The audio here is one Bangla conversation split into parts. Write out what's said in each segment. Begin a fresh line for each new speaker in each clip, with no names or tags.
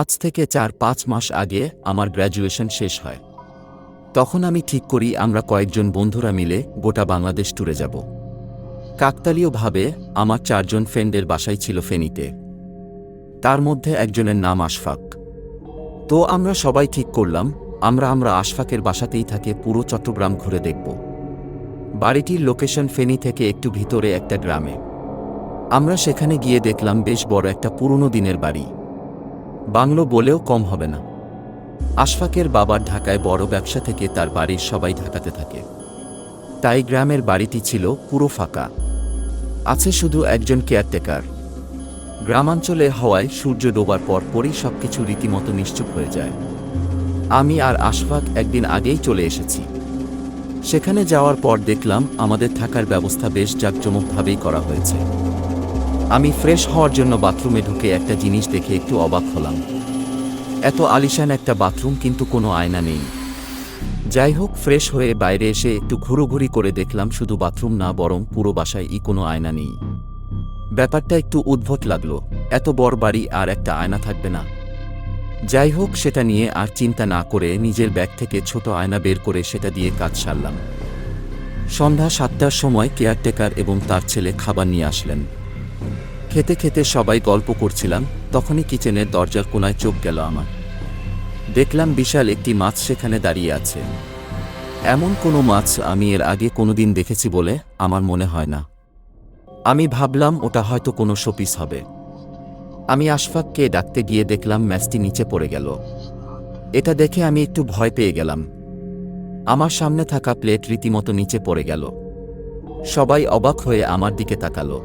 আজ থেকে ৪-৫ মাস আগে আমার গ্র্যাজুয়েশন শেষ হয়। তখন আমি ঠিক করি আমরা কয়েকজন বন্ধুরা মিলে গোটা বাংলাদেশ ট্যুরে যাব। কাকতালীয়ভাবে আমার ৪ জন ফ্রেন্ডের বাসাই ছিল ফেনীতে। তার মধ্যে একজনের নাম আশফাক। তো আমরা সবাই ঠিক করলাম আমরা আশফাকের বাসাতেই থাকে পুরো চট্টগ্রাম ঘুরে দেখব। বাড়িটির লোকেশন ফেনী থেকে একটু ভিতরে একটা গ্রামে। আমরা সেখানে গিয়ে দেখলাম বেশ বড় একটা পুরনো দিনের বাড়ি, বাংলো বলেও কম হবে না। আশফাকের বাবার ঢাকায় বড় ব্যবসা থেকে তার বাড়ির সবাই ঢাকাতে থাকে, তাই গ্রামের বাড়িটি ছিল পুরো ফাঁকা। আছে শুধু একজন কেয়ারটেকার। গ্রামাঞ্চলে হওয়ায় সূর্য ডোবার পরপরই সবকিছু রীতিমতো নিশ্চুপ হয়ে যায়। আমি আর আশফাক একদিন আগেই চলে এসেছি। সেখানে যাওয়ার পর দেখলাম আমাদের থাকার ব্যবস্থা বেশ জাঁকজমকভাবেই করা হয়েছে। আমি ফ্রেশ হওয়ার জন্য বাথরুমে ঢুকে একটা জিনিস দেখে একটু অবাক হলাম। এত আলিশান একটা বাথরুম, কিন্তু কোনো আয়না নেই। যাই হোক, ফ্রেশ হয়ে বাইরে এসে একটু ঘুরোঘুরি করে দেখলাম শুধু বাথরুম না, বরং পুরো বাসায় কোনো আয়না নেই। ব্যাপারটা একটু উদ্ভট লাগলো, এত বড় বাড়ি আর একটা আয়না থাকবে না। যাই হোক, সেটা নিয়ে আর চিন্তা না করে নিজের ব্যাগ থেকে ছোট আয়না বের করে সেটা দিয়ে কাজ সারলাম। সন্ধ্যা ৭টার সময় কেয়ারটেকার এবং তার ছেলে খাবার নিয়ে আসলেন। খেতে খেতে সবাই গল্প করছিলাম, তখনই কিচেনের দরজার কোণায় চোখ গেল আমার। দেখলাম বিশাল একটি মাছ সেখানে দাঁড়িয়ে আছে। এমন কোনো মাছ আমি এর আগে কোনোদিন দেখেছি বলে আমার মনে হয় না। আমি ভাবলাম ওটা হয়তো কোনো শোপিস হবে। আমি আশফাককে ডাকতে গিয়ে দেখলাম ম্যাচটি নিচে পড়ে গেল। এটা দেখে আমি একটু ভয় পেয়ে গেলাম। আমার সামনে থাকা প্লেট রীতিমতো নিচে পড়ে গেল। সবাই অবাক হয়ে আমার দিকে তাকালো।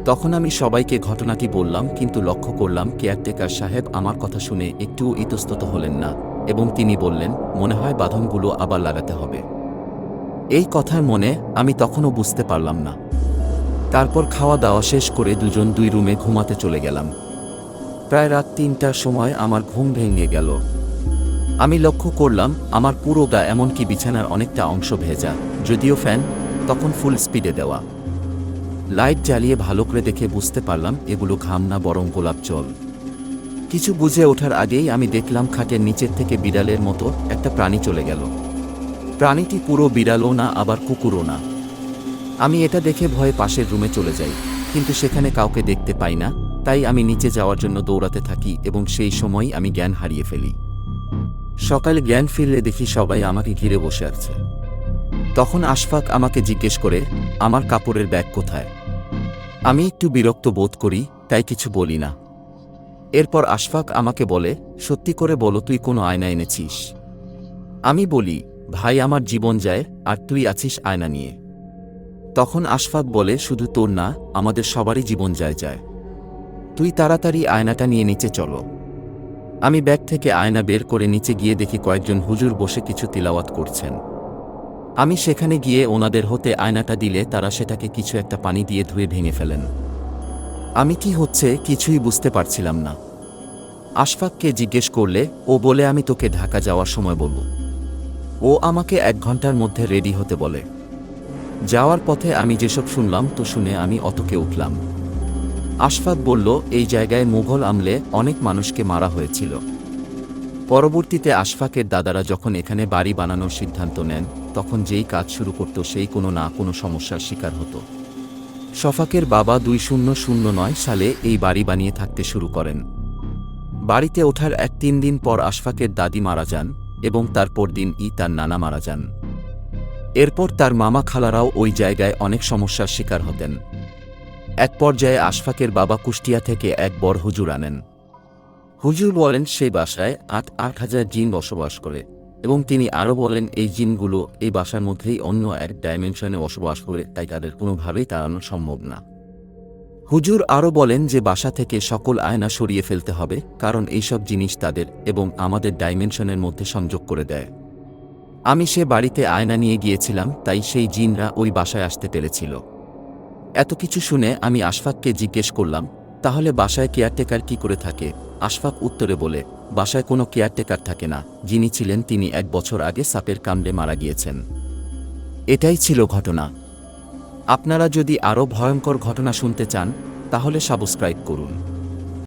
তখন আমি সবাইকে ঘটনাটি বললাম, কিন্তু লক্ষ্য করলাম কেয়ারটেকার সাহেব আমার কথা শুনে একটুও ইতস্তত হলেন না, এবং তিনি বললেন, মনে হয় বাঁধনগুলো আবার লাগাতে হবে। এই কথার মনে আমি তখনও বুঝতে পারলাম না। তারপর খাওয়া দাওয়া শেষ করে দুজন দুই রুমে ঘুমাতে চলে গেলাম। প্রায় রাত ৩টার সময় আমার ঘুম ভেঙে গেল। আমি লক্ষ্য করলাম আমার পুরো গা, এমনকি বিছানার অনেকটা অংশ ভেজা, যদিও ফ্যান তখন ফুল স্পিডে দেওয়া। লাইট জ্বালিয়ে ভালো করে দেখে বুঝতে পারলাম এগুলো ঘাম না, বরং গোলাপ জল। কিছু বুঝে ওঠার আগেই আমি দেখলাম খাটের নিচের থেকে বিড়ালের মতো একটা প্রাণী চলে গেল। প্রাণীটি পুরো বিড়ালও না, আবার কুকুরও না। আমি এটা দেখে ভয়ে পাশের রুমে চলে যাই, কিন্তু সেখানে কাউকে দেখতে পাই না। তাই আমি নিচে যাওয়ার জন্য দৌড়াতে থাকি এবং সেই সময়ই আমি জ্ঞান হারিয়ে ফেলি। সকালে জ্ঞান ফিরলে দেখি সবাই আমাকে ঘিরে বসে আছে। তখন আশফাক আমাকে জিজ্ঞেস করে, আমার কাপড়ের ব্যাগ কোথায়? আমি একটু বিরক্ত বোধ করি, তাই কিছু বলি না। এরপর আশফাক আমাকে বলে, সত্যি করে বলো, তুই কোনো আয়না এনেছিস? আমি বলি, ভাই, আমার জীবন যায়, আর তুই আছিস আয়না নিয়ে। তখন আশফাক বলে, শুধু তোর না, আমাদের সবারই জীবন যায়। তুই তাড়াতাড়ি আয়নাটা নিয়ে নিচে চলো। আমি ব্যাগ থেকে আয়না বের করে নিচে গিয়ে দেখি কয়েকজন হুজুর বসে কিছু তিলাওয়াত করছেন। আমি সেখানে গিয়ে ওনাদের হাতে আয়নাটা দিলে তারা সেটাকে কিছু একটা পানি দিয়ে ধুয়ে ভেঙে ফেলেন। আমি কি হচ্ছে কিছুই বুঝতে পারছিলাম না। আশফাককে জিজ্ঞেস করলে ও বলে, আমি তোকে ঢাকা যাওয়ার সময় বলব। ও আমাকে ১ ঘন্টার মধ্যে রেডি হতে বলে। যাওয়ার পথে আমি যেসব শুনলাম তো শুনে আমি অতকে উঠলাম। আশফাক বলল, এই জায়গায় মুঘল আমলে অনেক মানুষকে মারা হয়েছিল। পরবর্তীতে আশফাকের দাদারা যখন এখানে বাড়ি বানানোর সিদ্ধান্ত নেন, তখন যেই কাজ শুরু করত সেই কোনো না কোনো সমস্যার শিকার হতো। শফাকের বাবা ২০০৯ সালে এই বাড়ি বানিয়ে থাকতে শুরু করেন। বাড়িতে ওঠার ৩ দিন পর আশফাকের দাদি মারা যান, এবং তারপর দিনই তার নানা মারা যান। এরপর তার মামা খালারাও ওই জায়গায় অনেক সমস্যার শিকার হতেন। এক পর্যায়ে আশফাকের বাবা কুষ্টিয়া থেকে এক বড় হুজুর আনেন। হুজুর বলেন সেই বাসায় ৮,০০০ জিন বসবাস করে, এবং তিনি আরও বলেন এই জিনগুলো এই বাসার মধ্যেই অন্য এক ডাইমেনশনে বসবাস করে, তাই তাদের কোনোভাবেই তাড়ানো সম্ভব না। হুজুর আরও বলেন যে বাসা থেকে সকল আয়না সরিয়ে ফেলতে হবে, কারণ এইসব জিনিস তাদের এবং আমাদের ডাইমেনশনের মধ্যে সংযোগ করে দেয়। আমি সে বাড়িতে আয়না নিয়ে গিয়েছিলাম, তাই সেই জিনরা ওই বাসায় আসতে পেরেছিল। এত কিছু শুনে আমি আশফাককে জিজ্ঞেস করলাম, তাহলে বাসায় কেয়ারটেকার কি করে থাকে? আশফাক উত্তরে বলে, বাসায় কোনো কেয়ারটেকার থাকে না। যিনি ছিলেন তিনি ১ বছর আগে সাপের কামড়ে মারা গিয়েছেন। এটাই ছিল ঘটনা। আপনারা যদি আরও ভয়ঙ্কর ঘটনা শুনতে চান, তাহলে সাবস্ক্রাইব করুন।